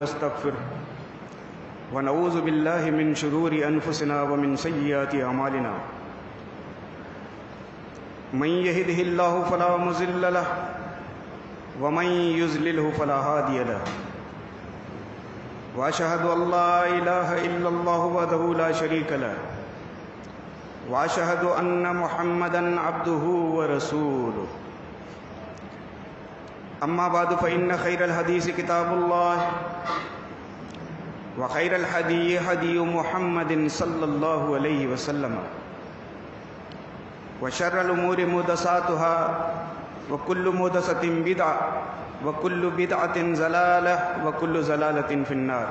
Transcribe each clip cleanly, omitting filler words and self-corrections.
نستغفر ونعوذ بالله من شرور أنفسنا ومن سيئات أعمالنا من يهده الله فلا مضل له ومن يضلله فلا هادي له وأشهد أن لا إله إلا الله وحده لا شريك له وأشهد أن محمدًا عبده ورسوله أما بعد فإن خير الحديث كتاب الله وخير الهدي هدي محمد صلى الله عليه وسلم وشر الأمور محدثاتها وكل محدثة بدعة وكل بدعة ضلالة وكل ضلالة في النار.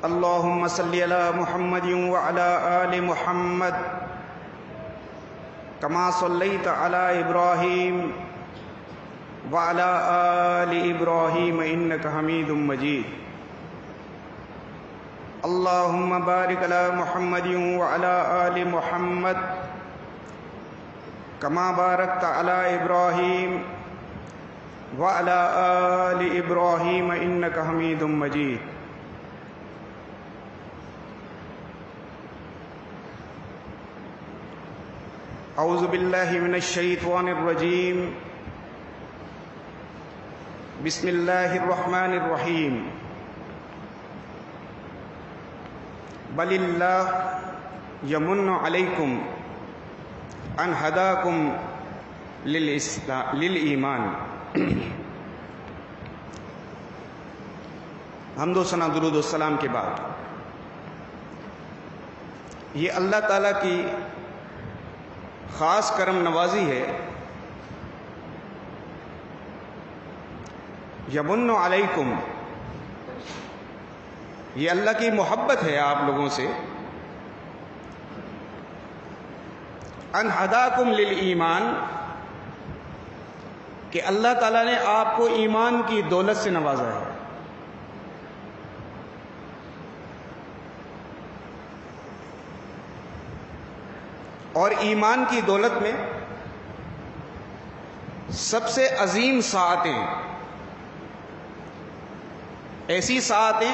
اللهم صل على محمد وعلى آل محمد كما صليت على إبراهيم وعلى آل إبراهيم إنك حميد مجيد. اللهم بارك على محمد وعلى آل محمد كما باركت على إبراهيم وعلى آل إبراهيم إنك حميد مجيد. أعوذ بالله من الشيطان الرجيم. بسم الله الرحمن الرحيم. بل الله يمن عليكم أن هداكم للإيمان. حمد و ثنا درود و سلام کے بعد یہ اللہ تعالیٰ کی خاص کرم نوازی ہے. یمن علیکم، یہ اللہ کی محبت ہے آپ لوگوں سے. ان ہداکم للایمان، کہ اللہ تعالیٰ نے آپ کو ایمان کی دولت سے نوازا ہے. اور ایمان کی دولت میں سب سے عظیم ساعتیں، ایسی ساعتیں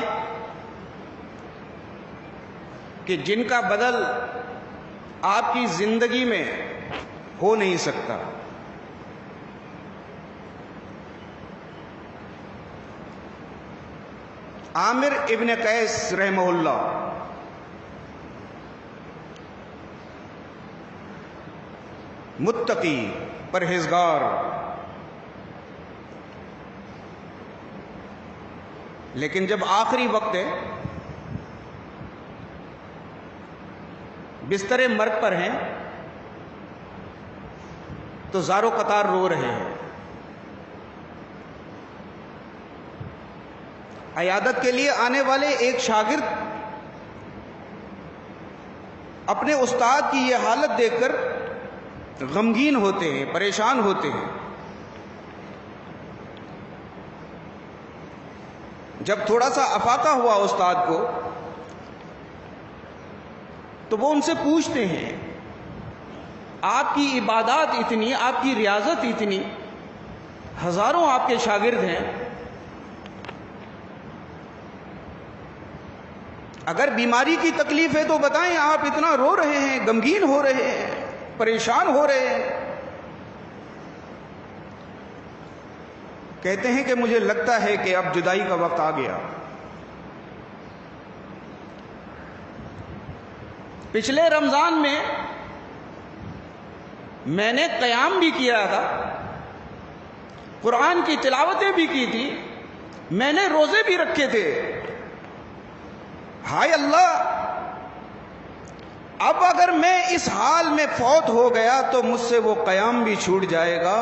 کہ جن کا بدل آپ کی زندگی میں ہو نہیں سکتا. عامر ابن قیس رحمہ اللہ متقی، پرہیزگار، لیکن جب آخری وقت ہے، بستر مرگ پر ہیں، تو زار و قطار رو رہے ہیں. عیادت کے لیے آنے والے ایک شاگرد اپنے استاد کی یہ حالت دیکھ کر غمگین ہوتے ہیں، پریشان ہوتے ہیں. جب تھوڑا سا افاقہ ہوا استاد کو تو وہ ان سے پوچھتے ہیں، آپ کی عبادات اتنی، آپ کی ریاضت اتنی، ہزاروں آپ کے شاگرد ہیں، اگر بیماری کی تکلیف ہے تو بتائیں، آپ اتنا رو رہے ہیں، غمگین ہو رہے ہیں، پریشان ہو رہے ہیں. کہتے ہیں کہ مجھے لگتا ہے کہ اب جدائی کا وقت آ گیا. پچھلے رمضان میں نے قیام بھی کیا تھا، قرآن کی تلاوتیں بھی کی تھی، میں نے روزے بھی رکھے تھے. ہائے اللہ، اب اگر میں اس حال میں فوت ہو گیا تو مجھ سے وہ قیام بھی چھوٹ جائے گا،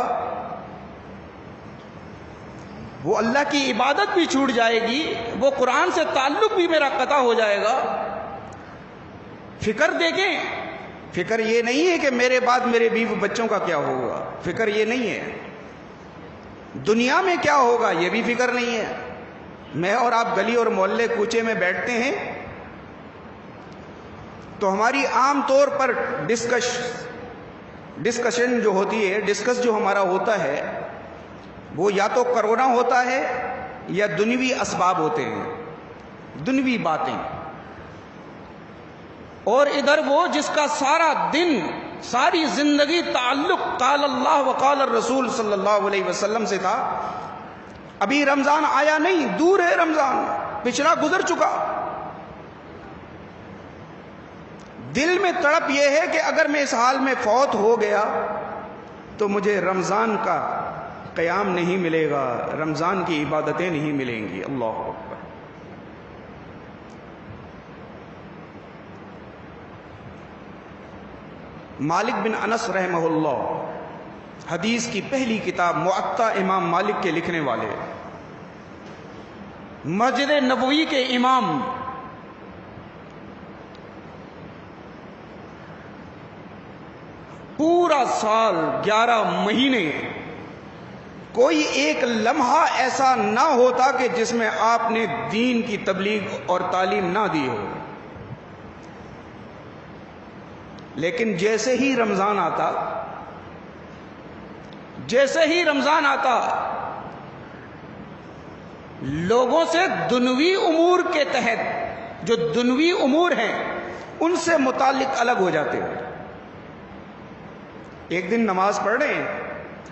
وہ اللہ کی عبادت بھی چھوٹ جائے گی، وہ قرآن سے تعلق بھی میرا قطع ہو جائے گا. فکر دیکھیں، فکر یہ نہیں ہے کہ میرے بعد میرے بیوی بچوں کا کیا ہوگا، فکر یہ نہیں ہے. دنیا میں کیا ہوگا یہ بھی فکر نہیں ہے. میں اور آپ گلی اور محلے کوچے میں بیٹھتے ہیں تو ہماری عام طور پر ڈسکشن جو ہوتی ہے، ڈسکس جو ہمارا ہوتا ہے، وہ یا تو کرونا ہوتا ہے یا دنیوی اسباب ہوتے ہیں، دنیوی باتیں، اور ادھر وہ جس کا سارا دن، ساری زندگی تعلق قال اللہ وقال الرسول صلی اللہ علیہ وسلم سے تھا. ابھی رمضان آیا نہیں، دور ہے رمضان، پچھلا گزر چکا. دل میں تڑپ یہ ہے کہ اگر میں اس حال میں فوت ہو گیا تو مجھے رمضان کا قیام نہیں ملے گا، رمضان کی عبادتیں نہیں ملیں گی. اللہ اکبر. مالک بن انس رحمہ اللہ، حدیث کی پہلی کتاب موطا امام مالک کے لکھنے والے، مسجد نبوی کے امام، پورا سال 11 مہینے کوئی ایک لمحہ ایسا نہ ہوتا کہ جس میں آپ نے دین کی تبلیغ اور تعلیم نہ دی ہو. لیکن جیسے ہی رمضان آتا، جیسے ہی رمضان آتا، لوگوں سے دنوی امور کے تحت، جو دنوی امور ہیں ان سے متعلق الگ ہو جاتے ہیں. ایک دن نماز پڑھ رہے ہیں،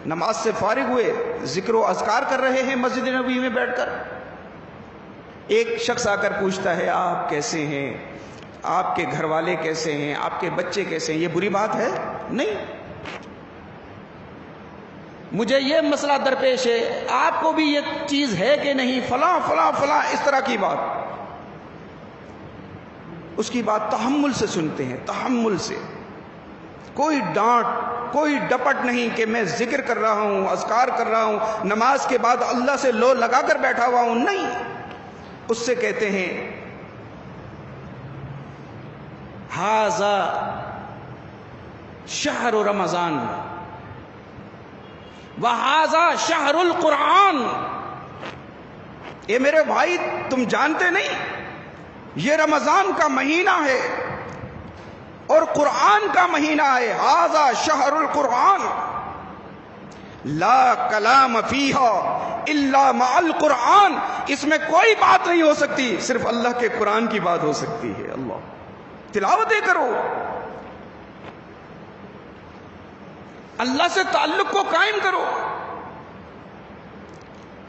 نماز سے فارغ ہوئے، ذکر و اذکار کر رہے ہیں مسجد نبوی میں بیٹھ کر. ایک شخص آ کر پوچھتا ہے آپ کیسے ہیں، آپ کے گھر والے کیسے ہیں، آپ کے بچے کیسے ہیں. یہ بری بات ہے؟ نہیں. مجھے یہ مسئلہ درپیش ہے، آپ کو بھی یہ چیز ہے کہ نہیں، فلاں فلاں فلاں، اس طرح کی بات. اس کی بات تحمل سے سنتے ہیں، تحمل سے. کوئی ڈانٹ، کوئی ڈپٹ نہیں کہ میں ذکر کر رہا ہوں، اذکار کر رہا ہوں، نماز کے بعد اللہ سے لو لگا کر بیٹھا ہوا ہوں. نہیں. اس سے کہتے ہیں ھذا شہر رمضان وھذا شہر القرآن. یہ میرے بھائی تم جانتے نہیں، یہ رمضان کا مہینہ ہے اور قرآن کا مہینہ ہے. ھذا شہر القرآن لا کلام فیہا الا مع القرآن. اس میں کوئی بات نہیں ہو سکتی، صرف اللہ کے قرآن کی بات ہو سکتی ہے. اللہ، تلاوتیں کرو، اللہ سے تعلق کو قائم کرو.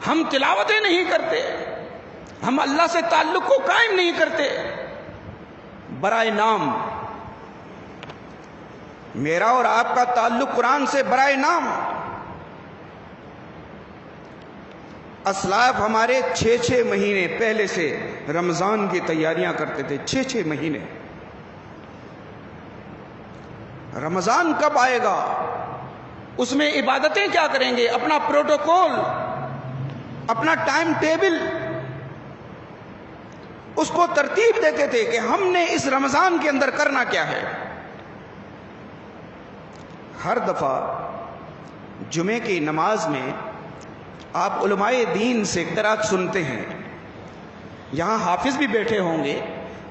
ہم تلاوتیں نہیں کرتے، ہم اللہ سے تعلق کو قائم نہیں کرتے. برائے نام میرا اور آپ کا تعلق قرآن سے برائے نام. اسلاف ہمارے 6 مہینے پہلے سے رمضان کی تیاریاں کرتے تھے. 6 مہینے. رمضان کب آئے گا، اس میں عبادتیں کیا کریں گے، اپنا پروٹوکول، اپنا ٹائم ٹیبل، اس کو ترتیب دیتے تھے کہ ہم نے اس رمضان کے اندر کرنا کیا ہے. ہر دفعہ جمعے کی نماز میں آپ علماء دین سے قرات سنتے ہیں. یہاں حافظ بھی بیٹھے ہوں گے،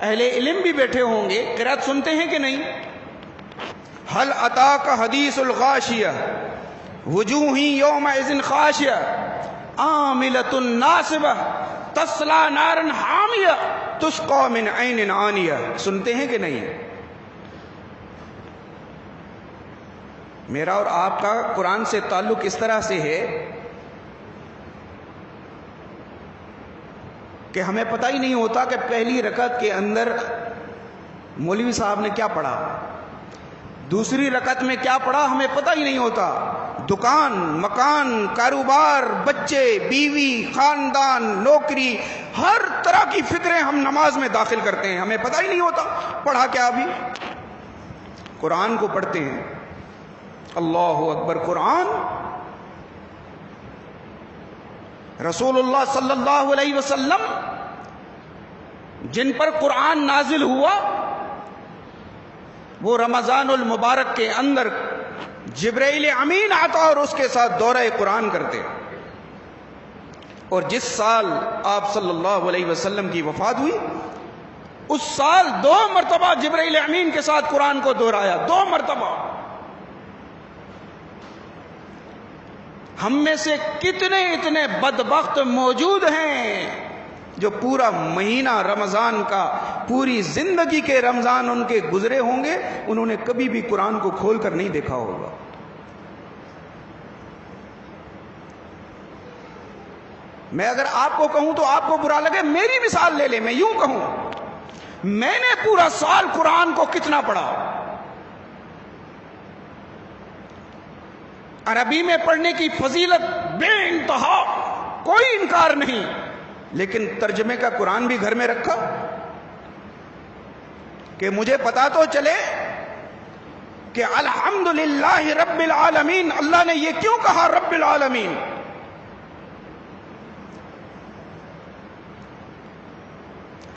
اہل علم بھی بیٹھے ہوں گے، قرات سنتے ہیں کہ نہیں؟ هل اتاك حدیث الغاشیہ وجوہ یومئذ خاشیہ عاملۃ ناصبہ تصلی نارا حامیہ تسقی من عین آنیہ. سنتے ہیں کہ نہیں؟ میرا اور آپ کا قرآن سے تعلق اس طرح سے ہے کہ ہمیں پتہ ہی نہیں ہوتا کہ پہلی رکعت کے اندر مولوی صاحب نے کیا پڑھا، دوسری رکعت میں کیا پڑھا، ہمیں پتہ ہی نہیں ہوتا. دکان، مکان، کاروبار، بچے، بیوی، خاندان، نوکری، ہر طرح کی فکریں ہم نماز میں داخل کرتے ہیں، ہمیں پتہ ہی نہیں ہوتا پڑھا کیا. ابھی قرآن کو پڑھتے ہیں. اللہ اکبر. قرآن، رسول اللہ صلی اللہ علیہ وسلم جن پر قرآن نازل ہوا، وہ رمضان المبارک کے اندر جبرائیل امین آتا اور اس کے ساتھ دورہ قرآن کرتے. اور جس سال آپ صلی اللہ علیہ وسلم کی وفات ہوئی، اس سال 2 مرتبہ جبرائیل امین کے ساتھ قرآن کو دہرایا. 2 مرتبہ. ہم میں سے کتنے اتنے بدبخت موجود ہیں جو پورا مہینہ رمضان کا، پوری زندگی کے رمضان ان کے گزرے ہوں گے، انہوں نے کبھی بھی قرآن کو کھول کر نہیں دیکھا ہوگا۔ میں اگر آپ کو کہوں تو آپ کو برا لگے، میری مثال لے لیں، میں یوں کہوں، میں نے پورا سال قرآن کو کتنا پڑھا؟ عربی میں پڑھنے کی فضیلت بے انتہا، کوئی انکار نہیں، لیکن ترجمے کا قرآن بھی گھر میں رکھا کہ مجھے پتا تو چلے کہ الحمدللہ رب العالمین، اللہ نے یہ کیوں کہا رب العالمین؟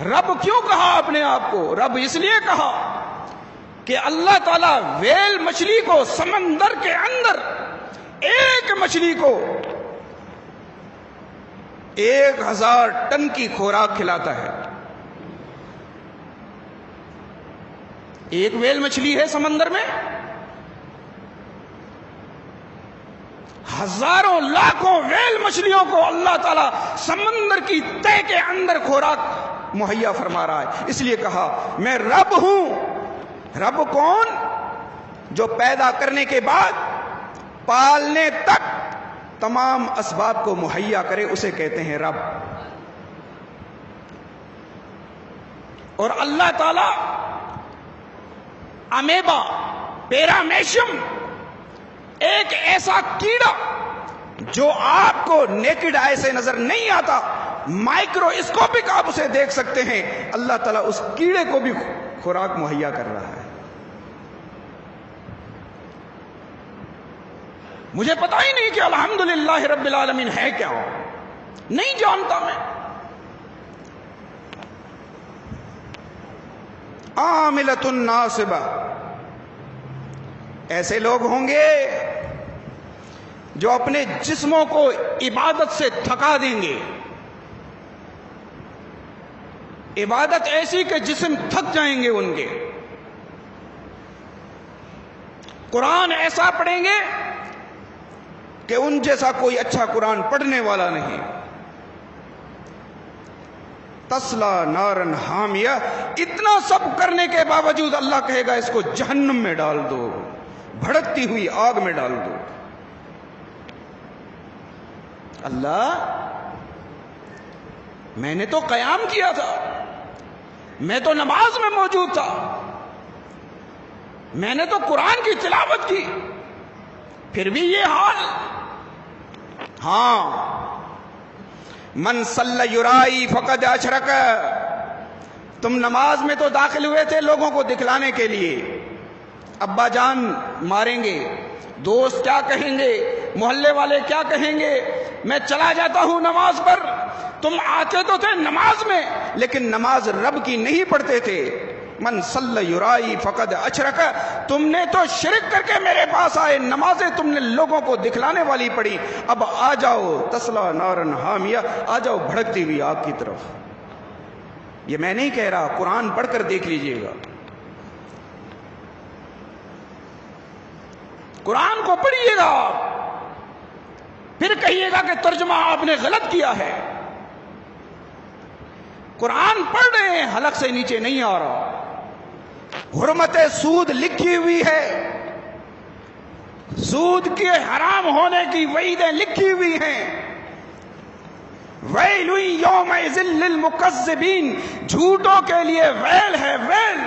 رب کیوں کہا اپنے آپ کو؟ رب اس لیے کہا کہ اللہ تعالیٰ ویل مچھلی کو سمندر کے اندر ایک مچھلی کو 1000 ٹن کی خوراک کھلاتا ہے۔ ایک ویل مچھلی ہے سمندر میں، ہزاروں لاکھوں ویل مچھلیوں کو اللہ تعالیٰ سمندر کی تہہ کے اندر خوراک مہیا فرما رہا ہے۔ اس لیے کہا میں رب ہوں۔ رب کون؟ جو پیدا کرنے کے بعد پالنے تک تمام اسباب کو مہیا کرے، اسے کہتے ہیں رب۔ اور اللہ تعالی امیبا، پیرامیشیم، ایک ایسا کیڑا جو آپ کو نیکڈ آئی سے نظر نہیں آتا، مائکرواسکوپک آپ اسے دیکھ سکتے ہیں، اللہ تعالیٰ اس کیڑے کو بھی خوراک مہیا کر رہا ہے۔ مجھے پتا ہی نہیں کہ الحمدللہ رب العالمین ہے کیا، نہیں جانتا میں۔ عاملۃ ناصبہ، ایسے لوگ ہوں گے جو اپنے جسموں کو عبادت سے تھکا دیں گے، عبادت ایسی کہ جسم تھک جائیں گے ان کے، قرآن ایسا پڑھیں گے کہ ان جیسا کوئی اچھا قرآن پڑھنے والا نہیں۔ تسلا نارن حامیہ، اتنا سب کرنے کے باوجود اللہ کہے گا اس کو جہنم میں ڈال دو، بھڑکتی ہوئی آگ میں ڈال دو۔ اللہ، میں نے تو قیام کیا تھا، میں تو نماز میں موجود تھا، میں نے تو قرآن کی تلاوت کی، پھر بھی یہ حال۔ ہاں، من صلی یرائی فقد اشرک، تم نماز میں تو داخل ہوئے تھے لوگوں کو دکھلانے کے لیے، ابا جان ماریں گے، دوست کیا کہیں گے، محلے والے کیا کہیں گے، میں چلا جاتا ہوں نماز پر۔ تم آتے تو تھے نماز میں، لیکن نماز رب کی نہیں پڑھتے تھے۔ من صلی یرائی فقد اشرک، تم نے تو شرک کر کے میرے پاس آئے، نمازیں تم نے لوگوں کو دکھلانے والی پڑھی، اب آ جاؤ تسلا نارن حامیہ، آ جاؤ بھڑکتی ہوئی آگ کی طرف۔ یہ میں نہیں کہہ رہا، قرآن پڑھ کر دیکھ لیجئے گا، قرآن کو پڑھیے گا، پھر کہیے گا کہ ترجمہ آپ نے غلط کیا ہے۔ قرآن پڑھ رہے ہیں، حلق سے نیچے نہیں آ رہا، حرمت سود لکھی ہوئی ہے، سود کے حرام ہونے کی وعیدیں لکھی ہوئی ہیں۔ ویل یومئذ للمکذبین، جھوٹوں کے لیے ویل ہے، ویل۔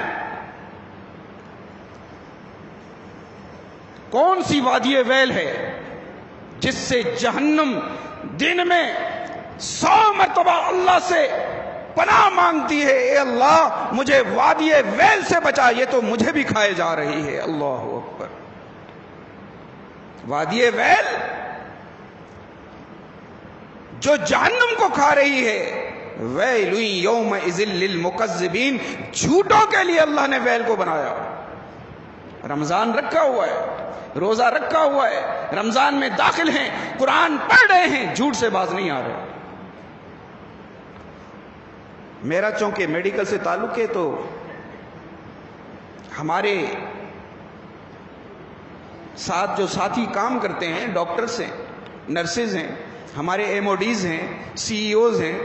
کون سی وادی ویل ہے جس سے جہنم دن میں 100 مرتبہ اللہ سے پناہ مانگتی ہے، اے اللہ مجھے وادی ویل سے بچا، یہ تو مجھے بھی کھائے جا رہی ہے۔ اللہ اکبر۔ وادی ویل جو جہنم کو کھا رہی ہے، ویل یومئذ للمکذبین، جھوٹوں کے لیے اللہ نے ویل کو بنایا۔ رمضان رکھا ہوا ہے، روزہ رکھا ہوا ہے، رمضان میں داخل ہیں، قرآن پڑھ رہے ہیں، جھوٹ سے باز نہیں آ رہے۔ میرا چونکہ میڈیکل سے تعلق ہے تو ہمارے ساتھ جو ساتھی کام کرتے ہیں ڈاکٹر سے، نرسز ہیں، ہمارے ایم او ڈیز ہیں، سی ای اوز ہیں،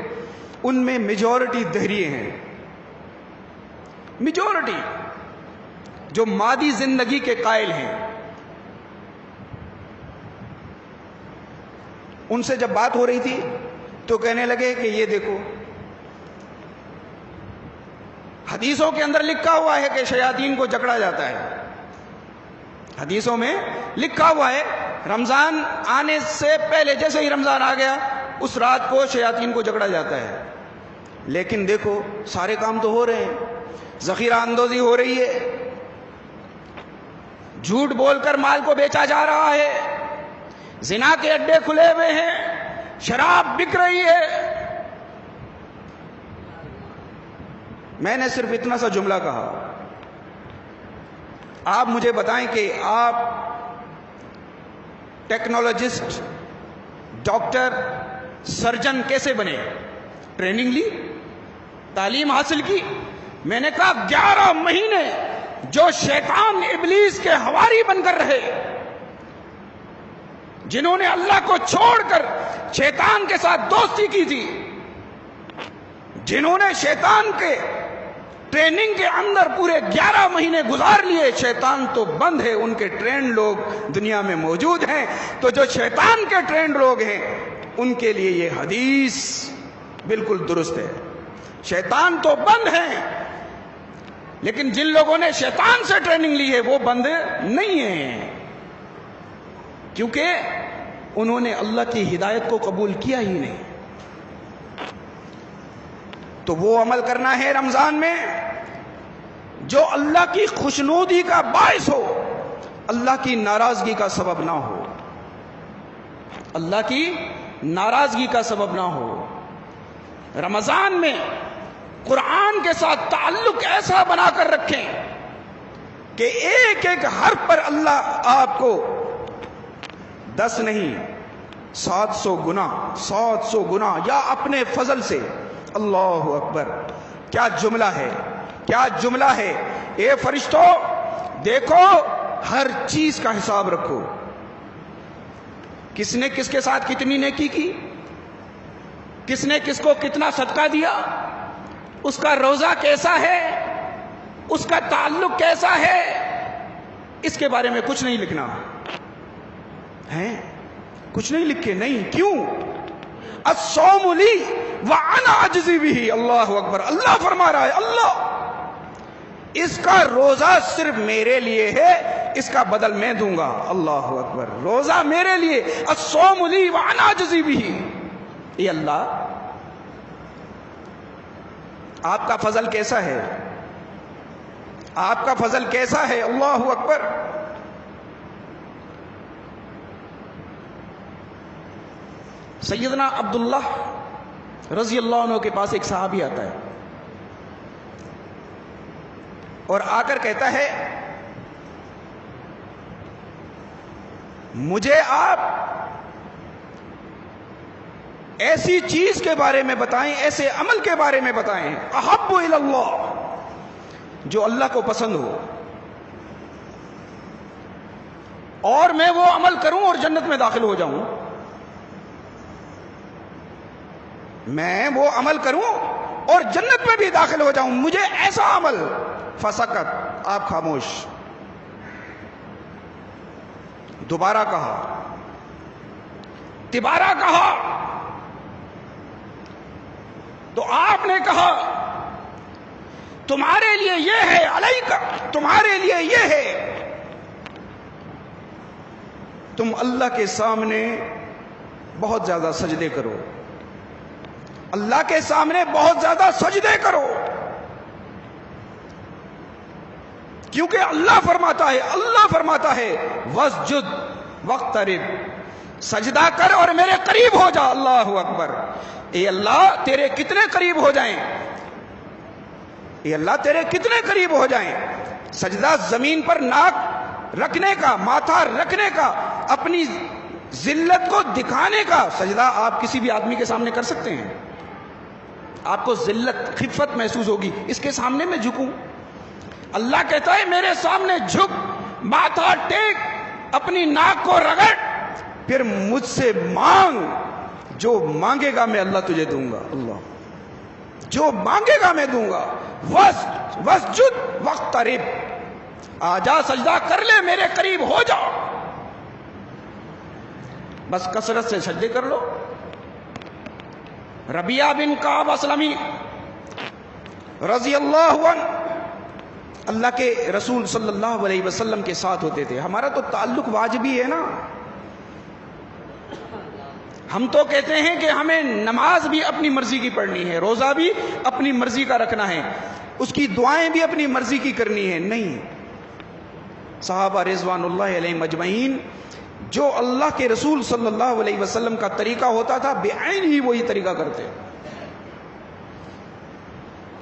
ان میں میجورٹی دہریے ہیں، میجورٹی جو مادی زندگی کے قائل ہیں۔ ان سے جب بات ہو رہی تھی تو کہنے لگے کہ یہ دیکھو حدیثوں کے اندر لکھا ہوا ہے کہ شیاطین کو جکڑا جاتا ہے، حدیثوں میں لکھا ہوا ہے رمضان آنے سے پہلے جیسے ہی رمضان آ گیا اس رات کو شیاطین کو جکڑا جاتا ہے۔ لیکن دیکھو سارے کام تو ہو رہے ہیں، ذخیرہ اندوزی ہو رہی ہے، جھوٹ بول کر مال کو بیچا جا رہا ہے، زنا کے اڈے کھلے ہوئے ہیں، شراب بک رہی ہے۔ میں نے صرف اتنا سا جملہ کہا، آپ مجھے بتائیں کہ آپ ٹیکنالوجسٹ، ڈاکٹر، سرجن کیسے بنے؟ ٹریننگ لی، تعلیم حاصل کی۔ میں نے کہا 11 مہینے جو شیطان ابلیس کے حواری بن کر رہے، جنہوں نے اللہ کو چھوڑ کر شیطان کے ساتھ دوستی کی تھی، جنہوں نے شیطان کے ٹریننگ کے اندر پورے 11 مہینے گزار لیے، شیطان تو بند ہے، ان کے ٹرینڈ لوگ دنیا میں موجود ہیں۔ تو جو شیطان کے ٹرینڈ لوگ ہیں ان کے لیے یہ حدیث بالکل درست ہے، شیطان تو بند ہیں، لیکن جن لوگوں نے شیطان سے ٹریننگ لی ہے وہ بند نہیں ہیں، کیونکہ انہوں نے اللہ کی ہدایت کو قبول کیا ہی نہیں۔ تو وہ عمل کرنا ہے رمضان میں جو اللہ کی خوشنودی کا باعث ہو، اللہ کی ناراضگی کا سبب نہ ہو، اللہ کی ناراضگی کا سبب نہ ہو۔ رمضان میں قرآن کے ساتھ تعلق ایسا بنا کر رکھیں کہ ایک ایک حرف پر اللہ آپ کو 10 نہیں 700 گنا یا اپنے فضل سے۔ اللہ اکبر، کیا جملہ ہے، کیا جملہ ہے۔ اے فرشتوں دیکھو، ہر چیز کا حساب رکھو، کس نے کس کے ساتھ کتنی نیکی کی، کس نے کس کو کتنا صدقہ دیا، اس کا روزہ کیسا ہے، اس کا تعلق کیسا ہے، اس کے بارے میں کچھ نہیں لکھنا ہے، کچھ نہیں لکھے، نہیں۔ کیوں؟ الصوم لی وانا اجزی بہ۔ اللہ اکبر، اللہ فرما رہا ہے، اللہ اس کا روزہ صرف میرے لیے ہے، اس کا بدل میں دوں گا۔ اللہ اکبر، روزہ میرے لیے، الصوم لی وانا اجزی بہ۔ اے اللہ، آپ کا فضل کیسا ہے، آپ کا فضل کیسا ہے۔ اللہ اکبر۔ سیدنا عبداللہ رضی اللہ عنہ کے پاس ایک صحابی آتا ہے اور آ کر کہتا ہے مجھے آپ ایسی چیز کے بارے میں بتائیں، ایسے عمل کے بارے میں بتائیں، احب الی اللہ، جو اللہ کو پسند ہو، اور میں وہ عمل کروں اور جنت میں داخل ہو جاؤں، میں وہ عمل کروں اور جنت میں بھی داخل ہو جاؤں، مجھے ایسا عمل۔ فسکت، آپ خاموش۔ دوبارہ کہا، تبارہ کہا، تو آپ نے کہا تمہارے لیے یہ ہے، علیکہ، تمہارے لیے یہ ہے، تم اللہ کے سامنے بہت زیادہ سجدے کرو، اللہ کے سامنے بہت زیادہ سجدے کرو، کیونکہ اللہ فرماتا ہے واسجد واقترب، سجدہ کر اور میرے قریب ہو جا۔ اللہ اکبر۔ اے اللہ تیرے کتنے قریب ہو جائیں، اے اللہ تیرے کتنے قریب ہو جائیں۔ سجدہ زمین پر ناک رکھنے کا، ماتھا رکھنے کا، اپنی ذلت کو دکھانے کا سجدہ آپ کسی بھی آدمی کے سامنے کر سکتے ہیں؟ آپ کو ذلت، خفت محسوس ہوگی، اس کے سامنے میں جھکوں؟ اللہ کہتا ہے میرے سامنے جھک، ماتھا ٹیک، اپنی ناک کو رگڑ، پھر مجھ سے مانگ، جو مانگے گا میں اللہ تجھے دوں گا. اللہ، جو مانگے گا میں دوں گا. وسجد واقترب، آجا سجدہ کر لے، میرے قریب ہو جا. بس کثرت سے سجدے کر لو. ربیعہ بن کعب اسلمی رضی اللہ عنہ اللہ کے رسول صلی اللہ علیہ وسلم کے ساتھ ہوتے تھے. ہمارا تو تعلق واجبی ہے نا. ہم تو کہتے ہیں کہ ہمیں نماز بھی اپنی مرضی کی پڑھنی ہے، روزہ بھی اپنی مرضی کا رکھنا ہے، اس کی دعائیں بھی اپنی مرضی کی کرنی ہے. نہیں، صحابہ رضوان اللہ علیہم اجمعین جو اللہ کے رسول صلی اللہ علیہ وسلم کا طریقہ ہوتا تھا بعین ہی وہی طریقہ کرتے.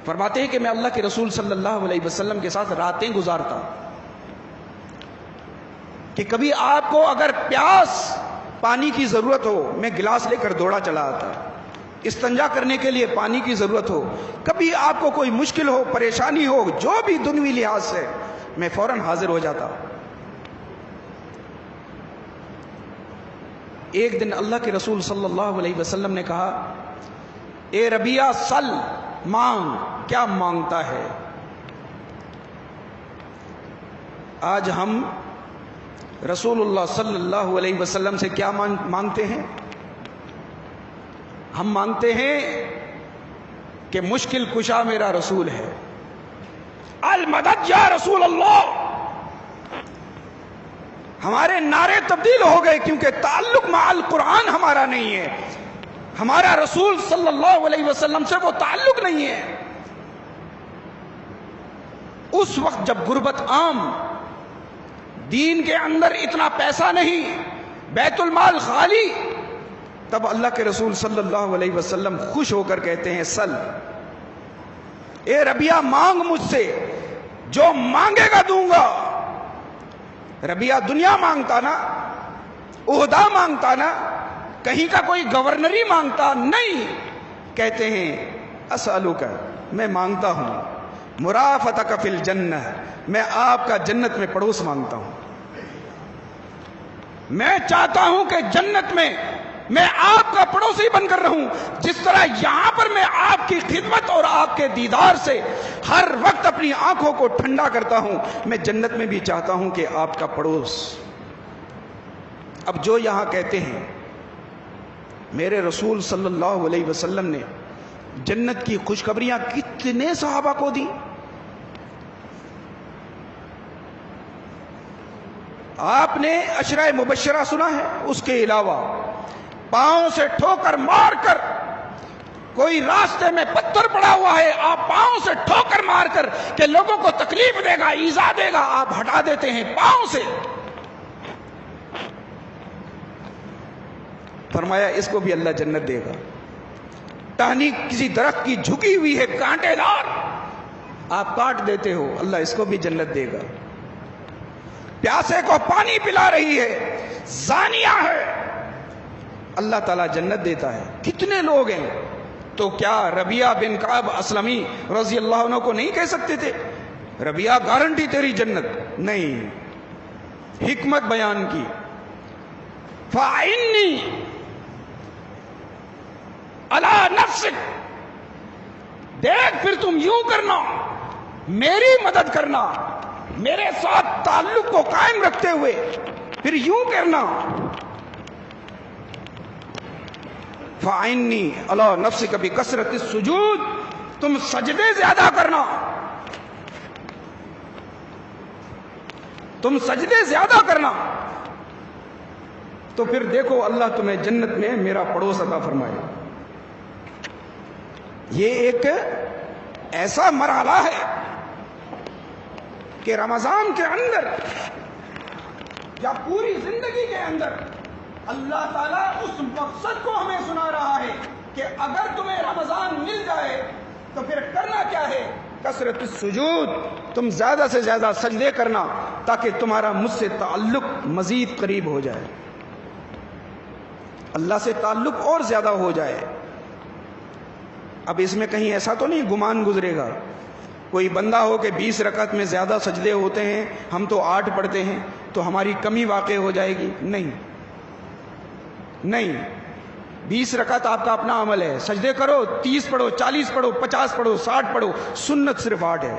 فرماتے ہیں کہ میں اللہ کے رسول صلی اللہ علیہ وسلم کے ساتھ راتیں گزارتا کہ کبھی آپ کو اگر پیاس پانی کی ضرورت ہو میں گلاس لے کر دوڑا چلا آتا، استنجا کرنے کے لیے پانی کی ضرورت ہو، کبھی آپ کو کوئی مشکل ہو، پریشانی ہو، جو بھی دنیوی لحاظ سے، میں فوراً حاضر ہو جاتا. ایک دن اللہ کے رسول صلی اللہ علیہ وسلم نے کہا، اے ربیعہ سل، مانگ. کیا مانگتا ہے؟ آج ہم رسول اللہ صلی اللہ علیہ وسلم سے کیا مانگتے ہیں؟ ہم مانگتے ہیں کہ مشکل کشا میرا رسول ہے، المدد یا رسول اللہ. ہمارے نعرے تبدیل ہو گئے کیونکہ تعلق مع القرآن ہمارا نہیں ہے، ہمارا رسول صلی اللہ علیہ وسلم سے وہ تعلق نہیں ہے. اس وقت جب غربت عام، دین کے اندر اتنا پیسہ نہیں، بیت المال خالی، تب اللہ کے رسول صلی اللہ علیہ وسلم خوش ہو کر کہتے ہیں سل، اے ربیعہ مانگ مجھ سے، جو مانگے گا دوں گا. ربیعہ دنیا مانگتا نا، عہدہ مانگتا نا، کہیں کا کوئی گورنری مانگتا نہیں. کہتے ہیں اسألک، میں مانگتا ہوں، مرافقتک فی الجنہ، میں آپ کا جنت میں پڑوس مانگتا ہوں. میں چاہتا ہوں کہ جنت میں آپ کا پڑوسی بن کر رہوں. جس طرح یہاں پر میں آپ کی خدمت اور آپ کے دیدار سے ہر وقت اپنی آنکھوں کو ٹھنڈا کرتا ہوں، میں جنت میں بھی چاہتا ہوں کہ آپ کا پڑوس. اب جو یہاں کہتے ہیں میرے رسول صلی اللہ علیہ وسلم نے جنت کی خوشخبریاں کتنے صحابہ کو دی. آپ نے عشرہ مبشرہ سنا ہے، اس کے علاوہ پاؤں سے ٹھوکر مار کر، کوئی راستے میں پتھر پڑا ہوا ہے، آپ پاؤں سے ٹھوکر مار کر کہ لوگوں کو تکلیف دے گا، ایذا دے گا، آپ ہٹا دیتے ہیں پاؤں سے. فرمایا اس کو بھی اللہ جنت دے گا. ٹہنی کسی درخت کی جھکی ہوئی ہے، کانٹے دار، آپ کاٹ دیتے ہو، اللہ اس کو بھی جنت دے گا. پیاسے کو پانی پلا رہی ہے، زانیہ ہے، اللہ تعالیٰ جنت دیتا ہے. کتنے لوگ ہیں. تو کیا ربیعہ بن کعب اسلمی رضی اللہ عنہ کو نہیں کہہ سکتے تھے ربیعہ گارنٹی تیری جنت؟ نہیں، حکمت بیان کی. فَإِنِّي عَلَى نَفْسِكَ، دیکھ پھر تم یوں کرنا، میری مدد کرنا، میرے ساتھ تعلق کو قائم رکھتے ہوئے پھر یوں کرنا. فَإِنِّي عَلَى نَفْسِكَ بِكَثْرَةِ السُّجُودِ، تم سجدے زیادہ کرنا، تم سجدے زیادہ کرنا، تو پھر دیکھو اللہ تمہیں جنت میں میرا پڑوس عطا فرمائے. یہ ایک ایسا مرحلہ ہے کہ رمضان کے اندر یا پوری زندگی کے اندر اللہ تعالیٰ اس مقصد کو ہمیں سنا رہا ہے کہ اگر تمہیں رمضان مل جائے تو پھر کرنا کیا ہے؟ کثرت السجود، تم زیادہ سے زیادہ سجدے کرنا تاکہ تمہارا مجھ سے تعلق مزید قریب ہو جائے، اللہ سے تعلق اور زیادہ ہو جائے. اب اس میں کہیں ایسا تو نہیں گمان گزرے گا کوئی بندہ ہو کہ 20 رکعت میں زیادہ سجدے ہوتے ہیں، ہم تو 8 پڑھتے ہیں، تو ہماری کمی واقع ہو جائے گی. نہیں، نہیں، 20 رکعت آپ کا اپنا عمل ہے، سجدے کرو، 30 پڑھو، 40 پڑھو، 50 پڑھو، 60 پڑھو، سنت صرف 8 ہے.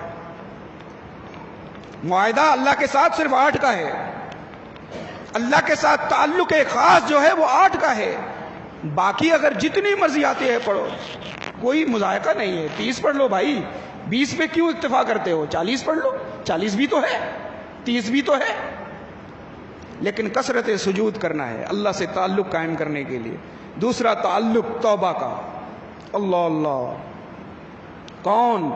معاہدہ اللہ کے ساتھ صرف 8 کا ہے. اللہ کے ساتھ تعلق خاص جو ہے وہ 8 کا ہے. باقی اگر جتنی مرضی آتی ہے پڑھو، کوئی مذائقہ نہیں ہے. 30 پڑھ لو بھائی، 20 پہ کیوں اکتفا کرتے ہو؟ 40 پڑھ لو، 40 بھی تو ہے، 30 بھی تو ہے. لیکن کثرت سجود کرنا ہے اللہ سے تعلق قائم کرنے کے لیے. دوسرا تعلق توبہ کا. اللہ اللہ کون؟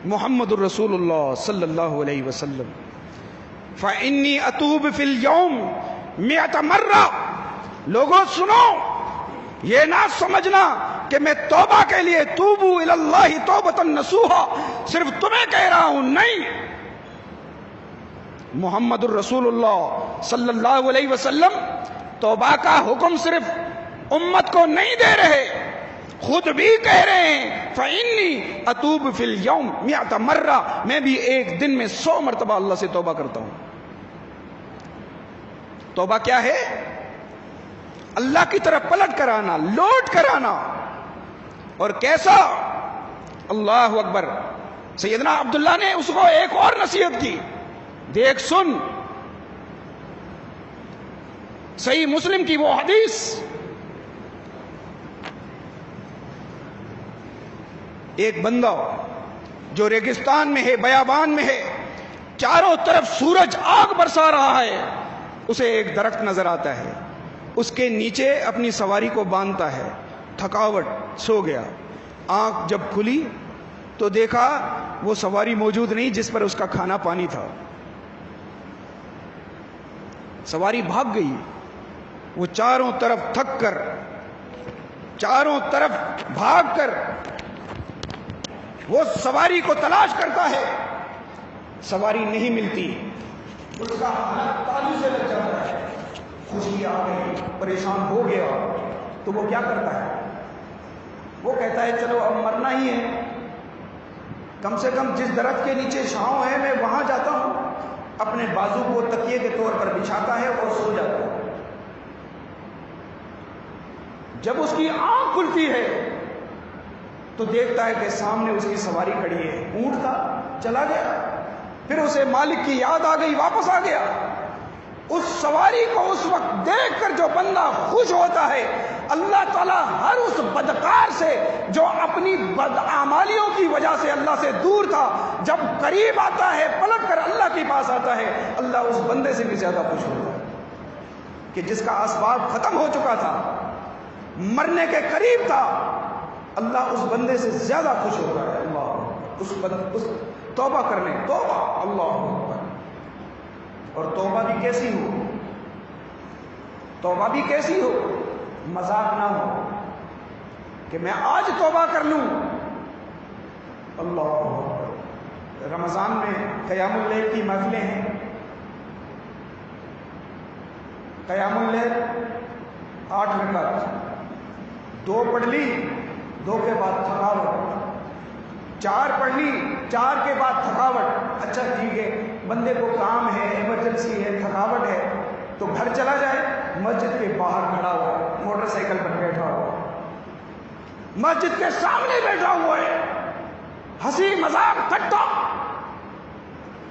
محمد الرسول اللہ صلی اللہ علیہ وسلم. فإنی اتوب فی اليوم 100 مرہ. لوگوں سنو، یہ نہ سمجھنا کہ میں توبہ کے لیے توبو الی اللہ توبۃ نصوحا صرف تمہیں کہہ رہا ہوں. نہیں، محمد الرسول اللہ صلی اللہ علیہ وسلم توبہ کا حکم صرف امت کو نہیں دے رہے، خود بھی کہہ رہے ہیں فإنی اتوب فی اليوم 100 مرہ. میں بھی ایک دن میں 100 مرتبہ اللہ سے توبہ کرتا ہوں. توبہ کیا ہے؟ اللہ کی طرف پلٹ کر آنا، لوٹ کر آنا. اور کیسا؟ اللہ اکبر. سیدنا عبداللہ نے اس کو ایک اور نصیحت کی، دیکھ سن، صحیح مسلم کی وہ حدیث. ایک بندہ جو ریگستان میں ہے، بیابان میں ہے، چاروں طرف سورج آگ برسا رہا ہے، اسے ایک درخت نظر آتا ہے، اس کے نیچے اپنی سواری کو باندھتا ہے. تھکاوٹ، سو گیا. آنکھ جب کھلی تو دیکھا وہ سواری موجود نہیں جس پر اس کا کھانا پانی تھا. سواری بھاگ گئی. وہ چاروں طرف تھک کر، چاروں طرف بھاگ کر وہ سواری کو تلاش کرتا ہے، سواری نہیں ملتی. اس کا ہاتھ تالی سے لگ جاتا ہے، خوشی آ گئی، پریشان ہو گیا. تو وہ کیا کرتا ہے؟ وہ کہتا ہے چلو اب مرنا ہی ہے، کم سے کم جس درخت کے نیچے چھاؤں ہے میں وہاں جاتا ہوں. اپنے بازو کو تکیے کے طور پر بچھاتا ہے اور سو جاتا ہے. جب اس کی آنکھ کھلتی ہے تو دیکھتا ہے کہ سامنے اس کی سواری کھڑی ہے. اونٹ تھا، چلا گیا. پھر اسے مالک کی یاد آ گئی، واپس آ گیا. اس سواری کو اس وقت دیکھ کر جو بندہ خوش ہوتا ہے، اللہ تعالیٰ ہر اس بدکار سے جو اپنی بدعمالیوں کی وجہ سے اللہ سے دور تھا، جب قریب آتا ہے، پلٹ کر اللہ کے پاس آتا ہے، اللہ اس بندے سے بھی زیادہ خوش ہوتا ہے کہ جس کا اسباب ختم ہو چکا تھا، مرنے کے قریب تھا. اللہ اس بندے سے زیادہ خوش ہوتا ہے. اللہ اس توبہ کرنے، توبہ، اللہ اکبر. اور توبہ بھی کیسی ہو؟ توبہ بھی کیسی ہو؟ مذاق نہ ہو کہ میں آج توبہ کر لوں. اللہ اکبر. رمضان میں قیام اللیل کی محفلیں ہیں. قیام اللیل 8 رکعت، 2 پڑھ لی، 2 کے بعد تھکاوٹ، 4 پڑھ لی، 4 کے بعد تھکاوٹ. اچھا ٹھیک ہے، بندے کو کام ہے، ایمرجنسی ہے، تھکاوٹ ہے، تو گھر چلا جائے. مسجد کے باہر کھڑا ہوا، موٹر سائیکل پر بیٹھا ہوا، مسجد کے سامنے بیٹھا ہوا ہے، ہنسی مذاق ٹھٹا.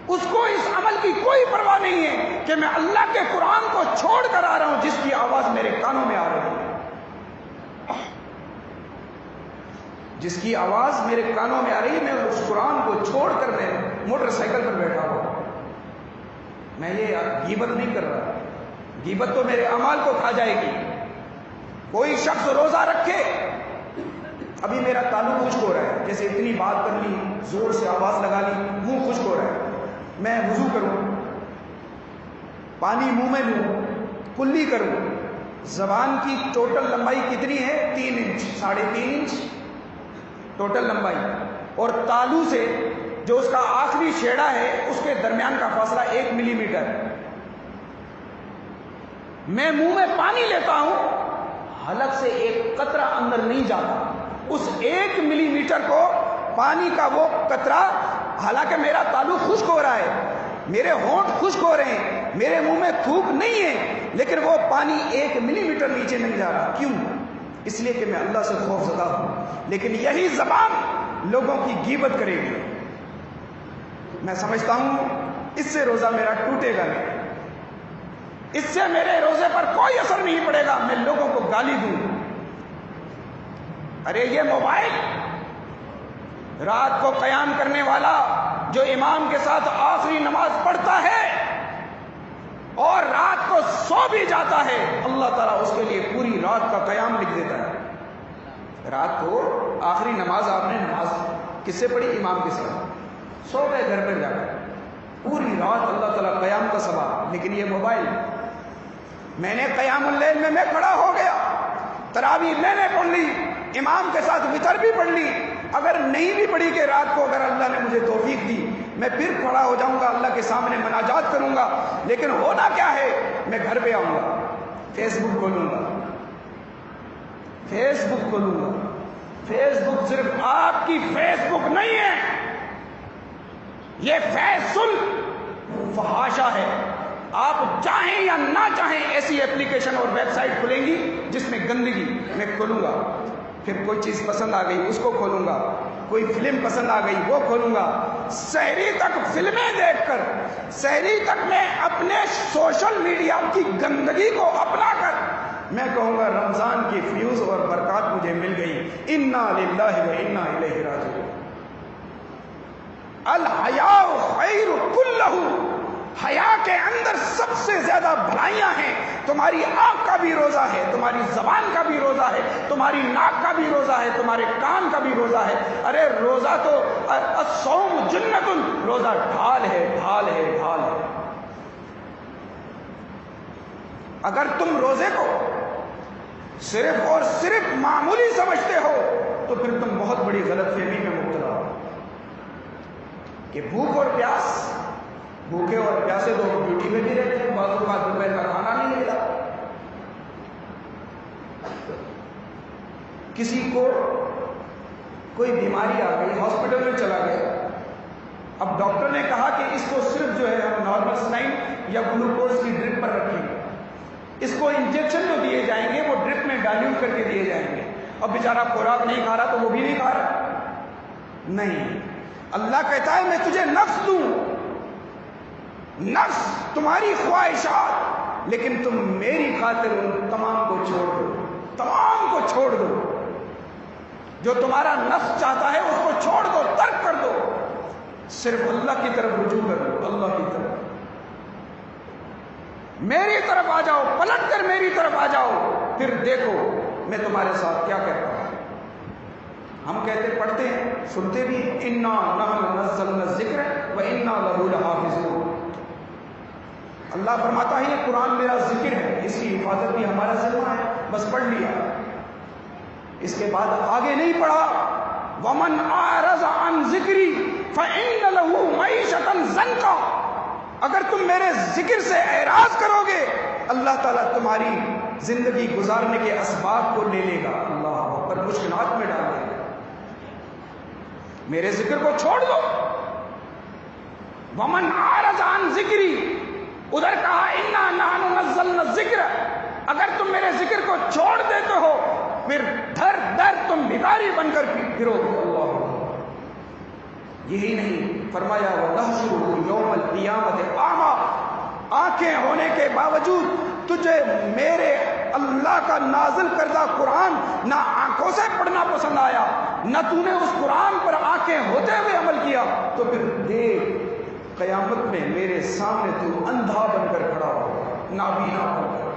اس کو اس عمل کی کوئی پرواہ نہیں ہے کہ میں اللہ کے قرآن کو چھوڑ کر آ رہا ہوں جس کی آواز میرے کانوں میں آ رہی ہے، جس کی آواز میرے کانوں میں آ رہی ہے. میں اس قرآن کو چھوڑ کر میں موٹر سائیکل پر بیٹھا ہوں. میں یہ غیبت نہیں کر رہا. غیبت تو میرے اعمال کو کھا جائے گی. کوئی شخص روزہ رکھے، ابھی میرا تالو خشک ہو رہا ہے، جیسے اتنی بات کر لی، زور سے آواز لگا لی، منہ خشک ہو رہا ہے، میں وضو کروں، پانی منہ میں لوں، کلی کروں. زبان کی ٹوٹل لمبائی کتنی ہے؟ 3 انچ، 3.5 انچ ٹوٹل لمبائی. اور تالو سے جو اس کا آخری شیڑا ہے اس کے درمیان کا فاصلہ 1 ملی میٹر. میں منہ میں پانی لیتا ہوں، حلق سے ایک قطرہ اندر نہیں جاتا. اس 1 ملی میٹر کو پانی کا وہ قطرہ، حالانکہ میرا تالو خشک ہو رہا ہے، میرے ہونٹ خشک ہو رہے ہیں، میرے منہ میں تھوک نہیں ہے، لیکن وہ پانی 1 ملی میٹر نیچے نہیں جا رہا. کیوں؟ اس لیے کہ میں اللہ سے خوف زدہ ہوں. لیکن یہی زبان لوگوں کی غیبت کرے گی. میں سمجھتا ہوں اس سے روزہ میرا ٹوٹے گا نہیں، اس سے میرے روزے پر کوئی اثر نہیں پڑے گا. میں لوگوں کو گالی دوں، ارے یہ موبائل رات کو قیام کرنے والا جو امام کے ساتھ آخری نماز پڑھتا ہے اور رات کو سو بھی جاتا ہے، اللہ تعالیٰ اس کے لیے پوری رات کا قیام لکھ دیتا ہے. رات کو آخری نماز آپ نے نماز کس سے پڑھی؟ امام کے ساتھ. سو گئے گھر پر جا کر، پوری رات اللہ تعالیٰ قیام کا ثواب. لیکن یہ موبائل، میں نے قیام اللیل میں کھڑا ہو گیا، تراویح میں نے پڑھ لی، امام کے ساتھ وتر بھی پڑھ لی. اگر نہیں بھی پڑھی کہ رات کو اگر اللہ نے مجھے توفیق دی میں پھر کھڑا ہو جاؤں گا، اللہ کے سامنے مناجات کروں گا. لیکن ہونا کیا ہے؟ میں گھر پہ آؤں گا، فیس بک کھولوں گا، فیس بک کھولوں گا. فیس بک صرف آپ کی فیس بک نہیں ہے، یہ فیس الفحاشہ ہے. آپ چاہیں یا نہ چاہیں ایسی ایپلیکیشن اور ویب سائٹ کھلیں گی جس میں گندگی. میں کھولوں گا، پھر کوئی چیز پسند آ گئی اس کو کھولوں گا، کوئی فلم پسند آ گئی وہ کھولوں گا. سحری تک فلمیں دیکھ کر، سحری تک میں اپنے سوشل میڈیا کی گندگی کو اپنا کر میں کہوں گا رمضان کی فیوز اور برکات مجھے مل گئی. انا للہ و انا الیہ راجعون. الحیاء خیر کلہ، حیا کے اندر سب سے زیادہ بھلائیاں ہیں. تمہاری آنکھ کا بھی روزہ ہے، تمہاری زبان کا بھی روزہ ہے، تمہاری ناک کا بھی روزہ ہے، تمہارے کان کا بھی روزہ ہے. ارے روزہ تو الصوم جنت، روزہ ڈھال ہے، ڈھال ہے، ڈھال ہے. اگر تم روزے کو صرف اور صرف معمولی سمجھتے ہو تو پھر تم بہت بڑی غلط فہمی میں مبتلا ہو کہ بھوک اور پیاس، بھوکے اور پیاسے تو ڈیوٹی میں بھی رہتے ہیں، بعض کا دوپہر کا کھانا نہیں ملا. کسی کو کوئی بیماری آ گئی، ہاسپٹل میں چلا گیا. اب ڈاکٹر نے کہا کہ اس کو صرف جو ہے ہم نارمل سلائن یا گلوکوز کی ڈرپ پر رکھیں گے، اس کو انجیکشن جو دیے جائیں گے وہ ڈرپ میں ڈائلیوٹ کر کے دیے جائیں گے. اب بیچارہ خوراک نہیں کھا رہا تو وہ بھی نہیں کھا رہا. نہیں، اللہ کہتا ہے میں تجھے نفس دوں، نفس تمہاری خواہشات، لیکن تم میری خاطر ان تمام کو چھوڑ دو، تمام کو چھوڑ دو. جو تمہارا نفس چاہتا ہے اس کو چھوڑ دو، ترک کر دو. صرف اللہ کی طرف رجوع کر دو، اللہ کی طرف، میری طرف آ جاؤ، پلٹ کر میری طرف آ جاؤ. پھر دیکھو میں تمہارے ساتھ کیا کہتا ہوں. ہم کہتے پڑھتے ہیں سنتے بھی انا نحن نزلنا الذکر و انا لہ لحافظون. اللہ فرماتا ہے یہ قرآن میرا ذکر ہے، اس کی حفاظت بھی ہمارا ذمہ ہے. بس پڑھ لیا، اس کے بعد آگے نہیں پڑھا. ومن اعرض عن ذکری فإن له معیشة ضنکا. اگر تم میرے ذکر سے اعراض کرو گے اللہ تعالیٰ تمہاری زندگی گزارنے کے اسباب کو لے لے گا، اللہ اکبر، مشکلات میں ڈال دے گا. میرے ذکر کو چھوڑ دو. ومن اعرض عن ذکری، ادھر کہا انا نحن نزلنا الذکر. اگر تم میرے ذکر کو چھوڑ دیتے ہو پھر دھر دھر تم بھکاری بن کر پھرو گے. اللہ یہی نہیں فرمایا وَنَحْشُرُهُ يَوْمَ الْقِيَامَةِ أَعْمَى. آنکھیں ہونے کے باوجود تجھے میرے اللہ کا نازل کردہ قرآن نہ آنکھوں سے پڑھنا پسند آیا، نہ تو نے اس قرآن پر آنکھیں ہوتے ہوئے عمل کیا، تو پھر دیکھ قیامت میں میرے سامنے تو اندھا بن کر کھڑا ہوگا، نابینا بن کر،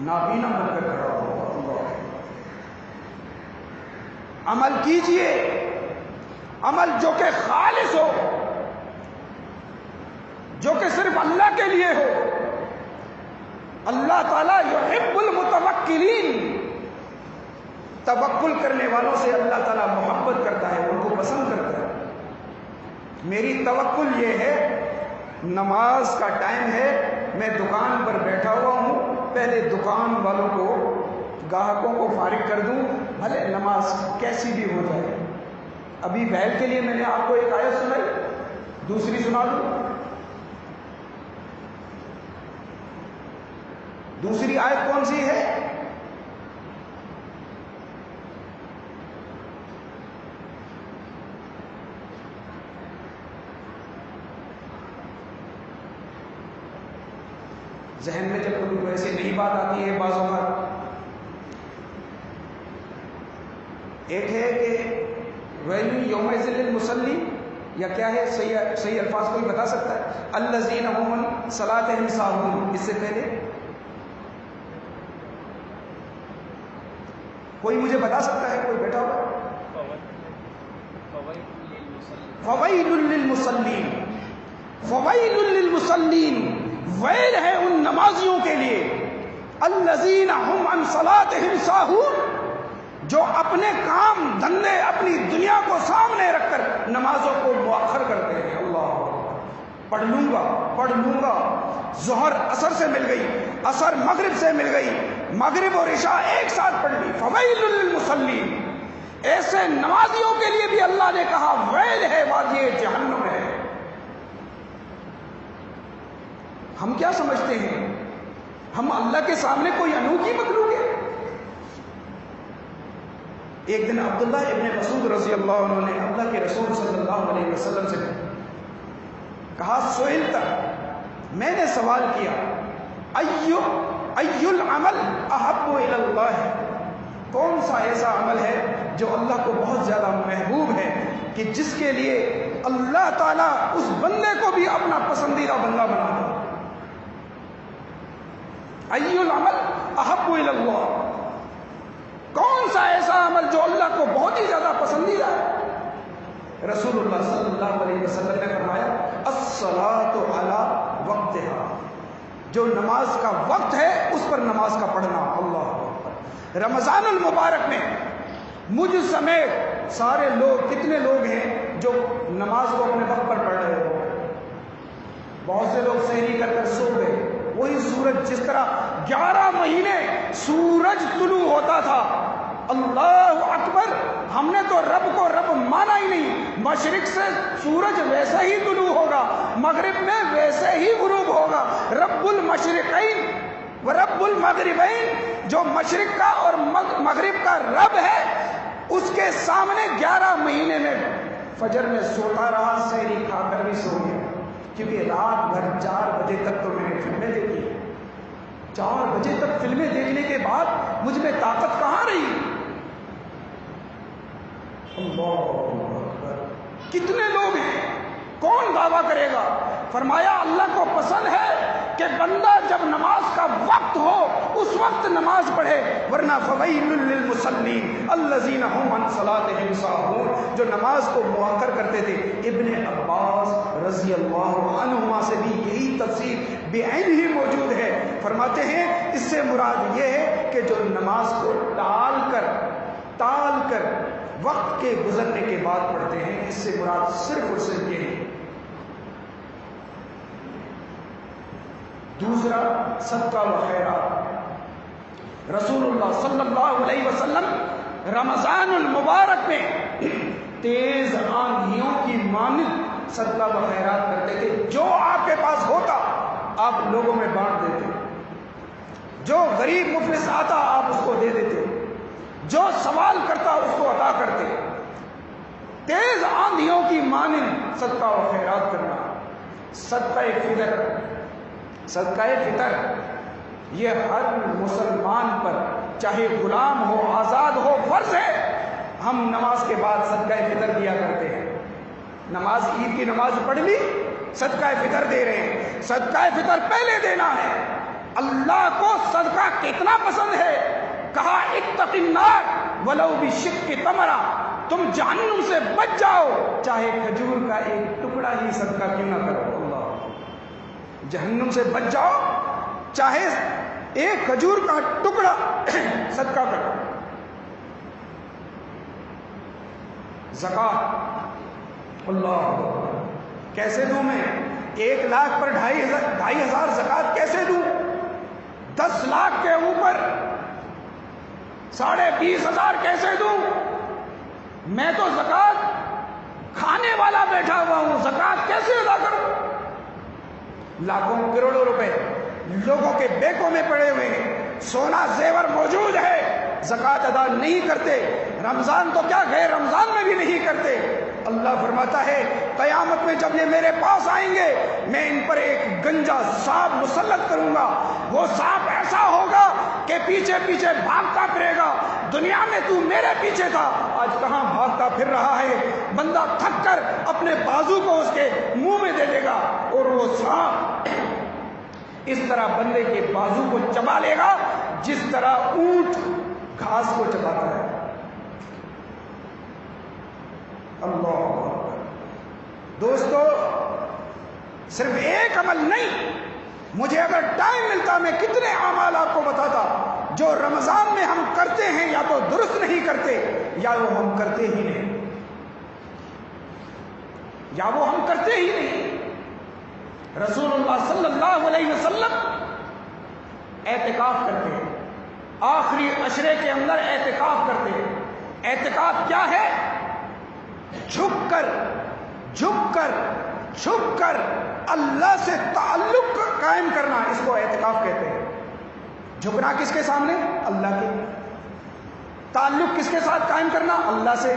نابینا بن کر کھڑا ہوگا. عمل کیجئے، عمل جو کہ خالص ہو، جو کہ صرف اللہ کے لیے ہو. اللہ تعالیٰ یحب المتوکلین، توکل کرنے والوں سے اللہ تعالیٰ محبت کرتا ہے، ان کو پسند کرتا ہے. میری توکل یہ ہے نماز کا ٹائم ہے، میں دکان پر بیٹھا ہوا ہوں، پہلے دکان والوں کو، گاہکوں کو فارغ کر دوں، بھلے نماز کیسی بھی ہو جائے. ابھی بہل کے لیے میں نے آپ کو ایک آیت سنائی، دوسری سنا دوں؟ دوسری آیت کون سی ہے؟ ذہن میں جب کبھی ویسے نئی بات آتی ہے بعض اوقات، ایک ہے کہ ویل یومئذ للمصلی، یا کیا ہے؟ صحیح الفاظ کوئی بتا سکتا ہے؟ الذین هم عن صلاتهم ساہون، اس سے پہلے کوئی مجھے بتا سکتا ہے؟ کوئی بیٹھا ہوا؟ فویل للمصلین، فویل للمصلین، ویل ہے ان نمازیوں کے لیے، الذین هم عن صلاتهم ساہون، جو اپنے کام دھندے اپنی دنیا کو سامنے رکھ کر نمازوں کو مؤخر کرتے ہیں۔ اللہ پڑھ لوں گا، ظہر عصر سے مل گئی، عصر مغرب سے مل گئی، مغرب اور عشاء ایک ساتھ پڑھ لی، فویل للمصلین، ایسے نمازیوں کے لیے بھی اللہ نے کہا ویل ہے، وادی جہنم ہے۔ ہم کیا سمجھتے ہیں؟ ہم اللہ کے سامنے کوئی انوکھی مخلوق ہے؟ ایک دن عبداللہ ابن مسعود رضی اللہ عنہ نے اللہ کے رسول صلی اللہ علیہ وسلم سے کہا سئلت، میں نے سوال کیا، ای العمل احب الی اللہ، کون سا ایسا عمل ہے جو اللہ کو بہت زیادہ محبوب ہے کہ جس کے لیے اللہ تعالیٰ اس بندے کو بھی اپنا پسندیدہ بندہ بنا دے؟ ای العمل احب الی اللہ، کون سا ایسا عمل جو اللہ کو بہت ہی زیادہ پسندیدہ ہے؟ رسول اللہ صلی اللہ علیہ وسلم نے فرمایا الصلاۃ علی وقتہا، جو نماز کا وقت ہے اس پر نماز کا پڑھنا۔ اللہ، رمضان المبارک میں مجھ سمیت سارے لوگ، کتنے لوگ ہیں جو نماز کو اپنے وقت پر پڑھ رہے ہو؟ بہت سے لوگ سحری کر کر سو گئے۔ وہی سورج جس طرح 11 مہینے سورج طلوع ہوتا تھا، اللہ اکبر، ہم نے تو رب کو رب مانا ہی نہیں، مشرق سے سورج ویسا ہی طلوع ہوگا، مغرب میں ویسے ہی غروب ہوگا، رب المشرقین و رب المغربین، جو مشرق کا اور مغرب کا رب ہے، اس کے سامنے 11 مہینے میں فجر میں سوتا رہا، سحری کھا کر بھی سو گیا، کیونکہ رات بھر 4 بجے تک تو میں نے فلمیں دیکھی، 4 بجے تک فلمیں دیکھنے کے بعد مجھ میں طاقت کہاں رہی؟ اللہ اکبر، کتنے لوگ ہیں، کون دعویٰ کرے گا؟ فرمایا اللہ کو پسند ہے کہ بندہ جب نماز کا وقت ہو اس وقت نماز پڑھے، ورنہ فویل للمصلین الذین هم عن صلاتهم ساہون، جو نماز کو مؤخر کرتے تھے۔ ابن عباس رضی اللہ عنہما سے بھی یہی تفسیر بعین ہی موجود ہے، فرماتے ہیں اس سے مراد یہ ہے کہ جو نماز کو ٹال کر وقت کے گزرنے کے بعد پڑھتے ہیں، اس سے مراد صرف اور صرف یہ ہے۔ دوسرا، صدقہ و خیرات۔ رسول اللہ صلی اللہ علیہ وسلم رمضان المبارک میں تیز آندھیوں کی مانند صدقہ و خیرات کرتے تھے، جو آپ کے پاس ہوتا آپ لوگوں میں بانٹ دیتے، جو غریب مفلس آتا آپ اس کو دے دیتے، جو سوال کرتا اس کو عطا کرتے۔ تیز آندھیوں کی مانند صدقہ و خیرات کرنا۔ صدقہ فطر یہ ہر مسلمان پر، چاہے غلام ہو آزاد ہو، فرض ہے۔ ہم نماز کے بعد صدقہ فطر دیا کرتے ہیں، نماز عید کی نماز پڑھ لی، صدقہ فطر دے رہے ہیں۔ صدقہ فطر پہلے دینا ہے۔ اللہ کو صدقہ کتنا پسند ہے، کہا اتق النار ولو بشق تمرہ، تم جہنم سے بچ جاؤ چاہے کھجور کا ایک ٹکڑا ہی صدقہ کیوں نہ کرو۔ اللہ، جہنم سے بچ جاؤ چاہے ایک کھجور کا ٹکڑا صدقہ کرو۔ زکوٰۃ، اللہ، کیسے دوں میں؟ 1 لاکھ پر 2,500 زکوٰۃ کیسے دوں؟ 10 لاکھ کے اوپر 20,500 کیسے دوں؟ میں تو زکوٰۃ کھانے والا بیٹھا ہوا ہوں، زکوٰۃ کیسے ادا کروں؟ لاکھوں کروڑوں روپے لوگوں کے بیکوں میں پڑے ہوئے ہیں، سونا زیور موجود ہے، زکوٰۃ ادا نہیں کرتے، رمضان تو کیا گئے رمضان میں بھی نہیں کرتے۔ اللہ فرماتا ہے قیامت میں جب یہ میرے پاس آئیں گے میں ان پر ایک گنجا سانپ مسلط کروں گا، وہ سانپ ایسا ہوگا کہ پیچھے پیچھے بھاگتا پھرے گا، دنیا میں تو میرے پیچھے تھا، آج کہاں بھاگتا پھر رہا ہے؟ بندہ تھک کر اپنے بازو کو اس کے منہ میں دے دے گا اور وہ سانپ اس طرح بندے کے بازو کو چبا لے گا جس طرح اونٹ گھاس کو چباتا ہے۔ اللہ دوستو، صرف ایک عمل نہیں، مجھے اگر ٹائم ملتا میں کتنے اعمال آپ کو بتاتا جو رمضان میں ہم کرتے ہیں، یا تو درست نہیں کرتے یا وہ ہم کرتے ہی نہیں، یا وہ ہم کرتے ہی نہیں۔ رسول اللہ صلی اللہ علیہ وسلم اعتکاف کرتے ہیں، آخری عشرے کے اندر اعتکاف کرتے ہیں۔ اعتکاف کیا ہے؟ جھک کر اللہ سے تعلق قائم کرنا، اس کو اعتکاف کہتے ہیں۔ جھکنا کس کے سامنے؟ اللہ کے۔ تعلق کس کے ساتھ قائم کرنا؟ اللہ سے۔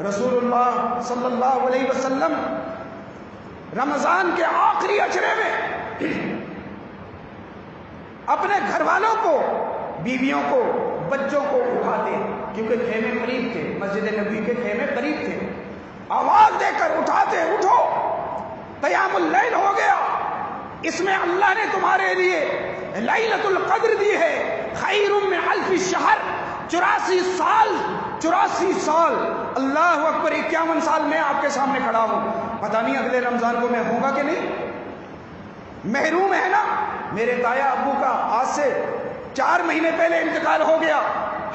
رسول اللہ صلی اللہ علیہ وسلم رمضان کے آخری عشرے میں اپنے گھر والوں کو، بیویوں کو، بچوں کو اٹھاتے، کیونکہ خیمے قریب تھے، مسجد نبی کے خیمے قریب تھے، آواز دے کر اٹھاتے، اٹھو قیام اللیل ہو گیا، اس میں اللہ نے تمہارے لیے لیلۃ القدر دی ہے، خیر من الف شہر، 84 سال، اللہ اکبر، 51 سال میں آپ کے سامنے کھڑا ہوں، پتہ نہیں اگلے رمضان کو میں ہوں گا کہ نہیں۔ محروم ہے نا، میرے تایا ابو کا آج سے 4 مہینے پہلے انتقال ہو گیا،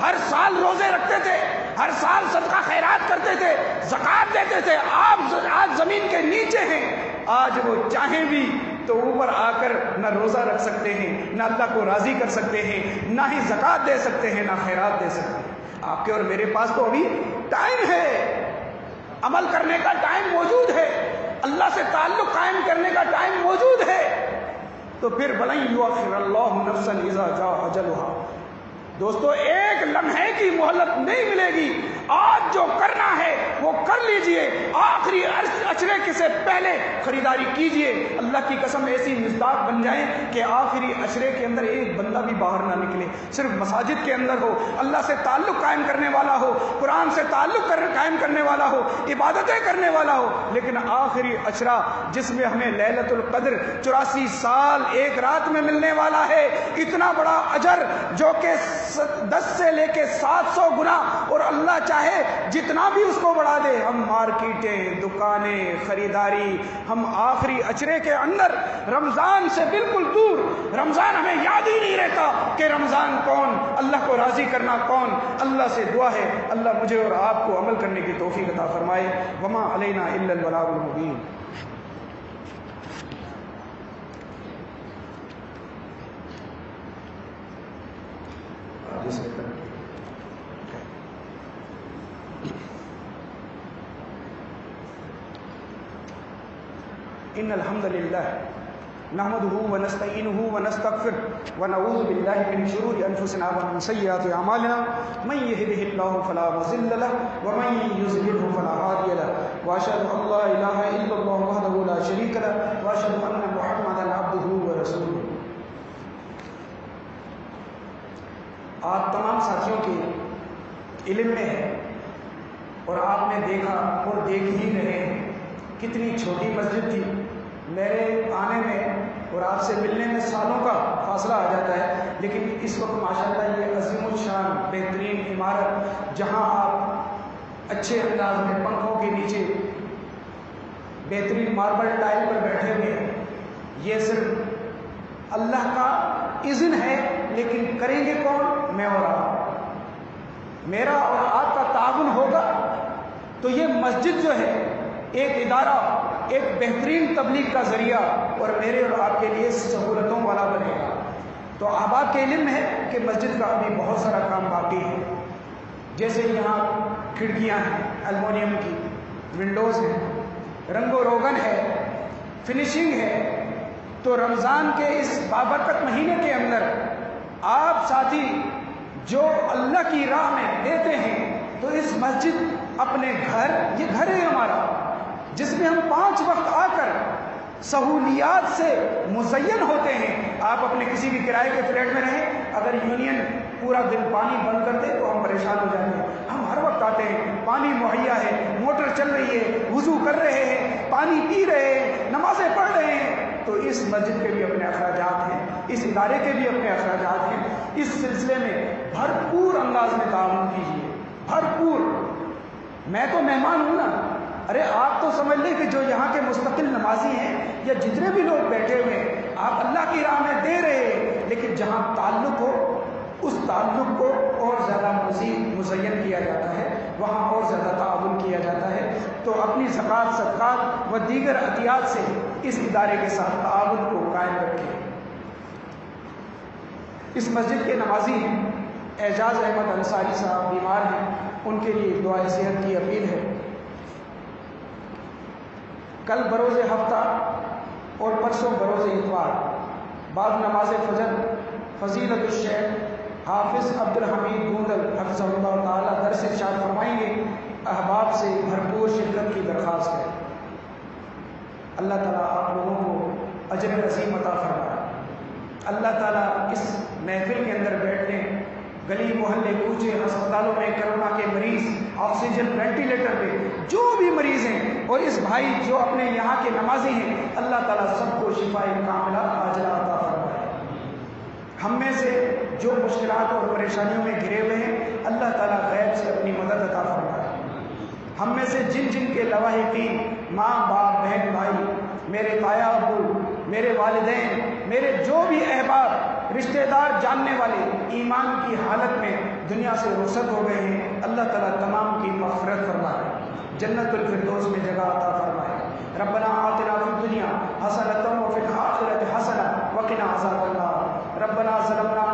ہر سال روزے رکھتے تھے، ہر سال صدقہ خیرات کرتے تھے، زکوٰۃ دیتے تھے، آپ آج زمین کے نیچے ہیں، آج وہ چاہیں بھی تو اوپر آ کر نہ روزہ رکھ سکتے ہیں، نہ اللہ کو راضی کر سکتے ہیں، نہ ہی زکوٰۃ دے سکتے ہیں، نہ خیرات دے سکتے ہیں۔ آپ کے اور میرے پاس تو ابھی ٹائم ہے، عمل کرنے کا ٹائم موجود ہے، اللہ سے تعلق قائم کرنے کا ٹائم موجود ہے، تو پھر بلن یؤخر اللہ نفسا اذا جاء اجلھا۔ دوستو، ایک لمحے کی مہلت نہیں ملے گی، آج جو کرنا ہے وہ کر لیجئے، آخری عشرے کے سے پہلے خریداری کیجئے، اللہ کی قسم ایسی مصداق بن جائیں کہ آخری عشرے کے اندر ایک بندہ بھی باہر نہ نکلے، صرف مساجد کے اندر ہو، اللہ سے تعلق قائم کرنے والا ہو، قرآن سے تعلق قائم کرنے والا ہو، عبادتیں کرنے والا ہو، لیکن آخری عشرہ جس میں ہمیں لیلۃ القدر 84 سال 1 رات میں ملنے والا ہے، اتنا بڑا اجر جو کہ 10 سے لے کے 700 گنا، اور اللہ چاہے جتنا بھی اس کو بڑھا دے، ہم مارکیٹیں، دکانیں، خریداری، ہم آخری عشرے کے اندر رمضان سے بالکل دور، رمضان ہمیں یاد ہی نہیں رہتا کہ رمضان کون، اللہ کو راضی کرنا کون۔ اللہ سے دعا ہے اللہ مجھے اور آپ کو عمل کرنے کی توفیق عطا فرمائے۔ وما علینا الا البلاغ المبین۔ ان الحمد للہ نحمده ونستعینه ونستغفره ونعوذ باللہ من شرور انفسنا ومن سیئات اعمالنا، من يهده الله فلا مضل له ومن يضلل فلا هادي له، واشهد ان لا الہ الا اللہ وحدہ لا شریک له، واشهد ان محمدا عبدہ ورسولہ۔ آپ تمام ساتھیوں کے علم میں ہے اور آپ نے دیکھا اور دیکھ ہی رہے ہیں کتنی چھوٹی مسجد تھی، میرے آنے میں اور آپ سے ملنے میں سالوں کا فاصلہ آ جاتا ہے، لیکن اس وقت ماشاءاللہ یہ عظیم الشان بہترین عمارت، جہاں آپ اچھے انداز میں پنکھوں کے نیچے بہترین ماربل ٹائل پر بیٹھے ہوئے ہیں، یہ صرف اللہ کا اذن ہے، لیکن کریں گے کون؟ میں اور آپ، میرا اور آپ کا تعاون ہوگا تو یہ مسجد جو ہے ایک ادارہ، ایک بہترین تبلیغ کا ذریعہ اور میرے اور آپ کے لیے سہولتوں والا بنے گا۔ تو احباب کے علم ہے کہ مسجد کا ابھی بہت سارا کام باقی ہے، جیسے یہاں کھڑکیاں ہیں المونیم کی، ونڈوز ہیں، رنگ و روگن ہے، فنیشنگ ہے، تو رمضان کے اس بابرکت مہینے کے اندر آپ ساتھی جو اللہ کی راہ میں دیتے ہیں تو اس مسجد اپنے گھر، یہ گھر ہے ہمارا جس میں ہم 5 وقت آ کر سہولیات سے مزین ہوتے ہیں. آپ اپنے کسی بھی کرائے کے فلیٹ میں رہیں، اگر یونین پورا دن پانی بند کر دے تو ہم پریشان ہو جاتے ہیں. ہم ہر وقت آتے ہیں، پانی مہیا ہے، موٹر چل رہی ہے، وضو کر رہے ہیں، پانی پی رہے ہیں، نمازیں پڑھ رہے ہیں. تو اس مسجد کے بھی اپنے اخراجات ہیں، اس ادارے کے بھی اپنے اخراجات ہیں. اس سلسلے میں بھرپور انداز میں تعاون کیجیے، بھرپور. میں تو مہمان ہوں نا، ارے آپ تو سمجھ لیں کہ جو یہاں کے مستقل نمازی ہیں یا جتنے بھی لوگ بیٹھے ہوئے ہیں، آپ اللہ کی راہ میں دے رہے ہیں، لیکن جہاں تعلق ہو اس تعلق کو اور زیادہ مزید مزین کیا جاتا ہے، وہاں اور زیادہ تعاون کیا جاتا ہے. تو اپنی زکوٰۃ، صدقات و دیگر عطیات سے اس ادارے کے ساتھ تعاون کو قائم رکھیں. اس مسجد کے نمازی ہیں اعجاز احمد انصاری صاحب، بیمار ہیں، ان کے لیے دعائے صحت کی اپیل ہے. کل بروز ہفتہ اور پرسوں بروز اتوار بعد نماز فجر فضیلت الشیخ حافظ عبد الحمید گوندل حفظہ اللہ تعالیٰ درس ارشاد فرمائیں گے. احباب سے بھرپور شرکت کی درخواست ہے. اللہ تعالیٰ آپ لوگوں کو اجر عظیم عطا فرمائے. اللہ تعالیٰ اس محفل کے اندر بیٹھنے، گلی محلے کوچے ہسپتالوں میں کرونا کے مریض، آکسیجن وینٹیلیٹر پہ جو بھی مریض ہیں، اور اس بھائی جو اپنے یہاں کے نمازی ہیں، اللہ تعالیٰ سب کو شفاء کاملہ عاجلہ عطا فرمائے. ہم میں سے جو مشکلات اور پریشانیوں میں گھرے ہوئے ہیں، اللہ تعالیٰ غیب سے اپنی مدد عطا فرمائے. ہم میں سے جن جن کے لواحقین، ماں باپ بہن بھائی، میرے تایا ابو، میرے والدین، میرے جو بھی احباب رشتہ دار جاننے والے ایمان کی حالت میں دنیا سے رخصت ہو گئے ہیں، اللہ تعالیٰ تمام کی مغفرت فرمائے، جنت الفردوس میں جگہ عطا فرمائے. ربنا آتنا فی الدنیا حسنۃ وفی الآخرۃ حسنۃ وقنا عذاب النار. ربنا ظلمنا